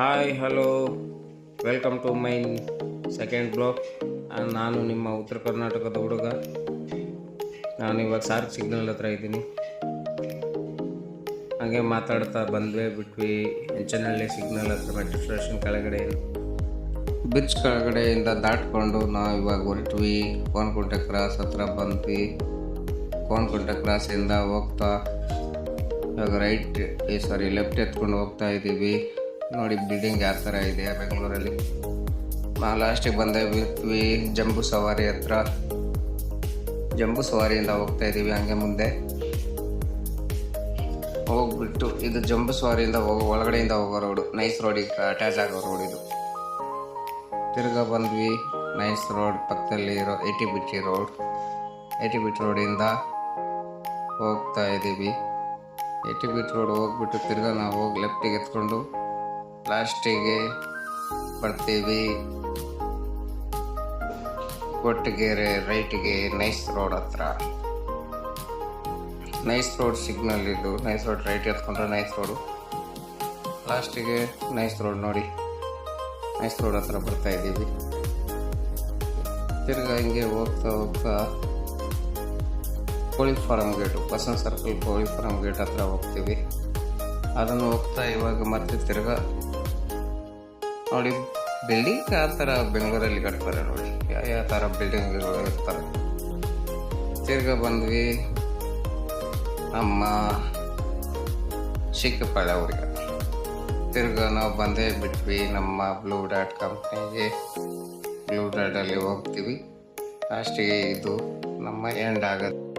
Hi hello welcome to my second blog. ನಾನು ನಿಮ್ಮ ಉತ್ತರ ಕರ್ನಾಟಕದ ಹುಡುಗ. ನಾನು ಇವಾಗ ಸಾರ್ಕ್ ಸಿಗ್ನಲ್ ಹತ್ರ ಇದ್ದೀನಿ. ಹಾಗೆ ಮಾತಾಡ್ತಾ ಬಿಟ್ವಿ ಎಂಚನಹಳ್ಳಿ ಸಿಗ್ನಲ್ ಹತ್ರ ಮೆಟ್ರೋ ಸ್ಟೇಷನ್ ಕೆಳಗಡೆ ಬ್ರಿಡ್ಜ್ ಕೆಳಗಡೆಯಿಂದ ದಾಟ್ಕೊಂಡು ನಾವು ಇವಾಗ ಹೊರಟ್ವಿ. ಕೋನಕುಂಟೆ ಕ್ರಾಸ್ ಹತ್ರ ಬಂದ್ವಿ. ಕೋನಕುಂಟೆ ಕ್ರಾಸಿಂದ ಹೋಗ್ತಾ ಇವಾಗ ಲೆಫ್ಟ್ ಎತ್ಕೊಂಡು ಹೋಗ್ತಾ ಇದ್ದೀವಿ. ನೋಡಿ ಬಿಲ್ಡಿಂಗ್ ಯಾವ ಥರ ಇದೆ ಬೆಂಗಳೂರಲ್ಲಿ. ನಾವು ಲಾಸ್ಟಿಗೆ ಬಿಟ್ವಿ ಜಂಬೂ ಸವಾರಿ ಹತ್ರ. ಜಂಬೂ ಸವಾರಿಯಿಂದ ಹೋಗ್ತಾ ಇದ್ದೀವಿ. ಹಂಗೆ ಮುಂದೆ ಹೋಗ್ಬಿಟ್ಟು ಇದು ಜಂಬೂ ಸವಾರಿಯಿಂದ ಒಳಗಡೆಯಿಂದ ಹೋಗೋ ರೋಡು, ನೈಸ್ ರೋಡಿಗೆ ಅಟ್ಯಾಚ್ ಆಗೋ ರೋಡ್ ಇದು. ತಿರ್ಗಾ ಬಂದ್ವಿ ನೈಸ್ ರೋಡ್ ಪಕ್ಕದಲ್ಲಿ ಇರೋ ATBT ರೋಡಿಂದ ಹೋಗ್ತಾ ಇದ್ದೀವಿ. ATBT ರೋಡ್ ಹೋಗ್ಬಿಟ್ಟು ತಿರ್ಗಾ ನಾವು ಹೋಗಿ ಲೆಫ್ಟಿಗೆ ಎತ್ಕೊಂಡು ಲಾಸ್ಟಿಗೆ ಬರ್ತೀವಿ ಕೊಟ್ಟಗೆರೆ ರೈಟಿಗೆ ನೈಸ್ ರೋಡ್ ಹತ್ರ. ನೈಸ್ ರೋಡ್ ಸಿಗ್ನಲ್ ಇದು. ನೈಸ್ ರೋಡ್ ರೈಟ್ ಎತ್ಕೊಂಡ್ರೆ ನೈಸ್ ರೋಡು. ಲಾಸ್ಟಿಗೆ ನೈಸ್ ರೋಡ್ ನೋಡಿ, ನೈಸ್ ರೋಡ್ ಹತ್ರ ಬರ್ತಾ ಇದ್ದೀವಿ. ತಿರ್ಗಾ ಹಿಂಗೆ ಹೋಗ್ತಾ ಕೋಳಿ ಫಾರಂ ಗೇಟು, ಬಸವನ್ ಸರ್ಕಲ್ ಕೋಳಿ ಫಾರಂ ಗೇಟ್ ಹತ್ರ ಹೋಗ್ತೀವಿ. ಅದನ್ನು ಹೋಗ್ತಾ ಇವಾಗ ಮತ್ತೆ ತಿರ್ಗಾ ನೋಡಿ ಬಿಲ್ಡಿಂಗ್ ಯಾವ ಥರ ಬೆಂಗಳೂರಲ್ಲಿ ಕಟ್ತಾರೆ ನೋಡಿ, ಯಾವ ಥರ ಬಿಲ್ಡಿಂಗ್ಗಳು ಇರ್ತಾರೆ. ತಿರ್ಗಾ ಬಂದ್ವಿ ನಮ್ಮ ಚಿಕ್ಕಪಾಳ್ಯ ಊರಿಗೆ. ತಿರ್ಗಾ ನಾವು ಬಿಟ್ವಿ ನಮ್ಮ ಬ್ಲೂ ಡಾಟ್ ಕಂಪ್ನಿಗೆ. ಬ್ಲೂ ಡಾಟಲ್ಲಿ ಹೋಗ್ತೀವಿ. ಲಾಸ್ಟಿಗೆ ಇದು ನಮ್ಮ ಎಂಡ್ ಆಗುತ್ತೆ.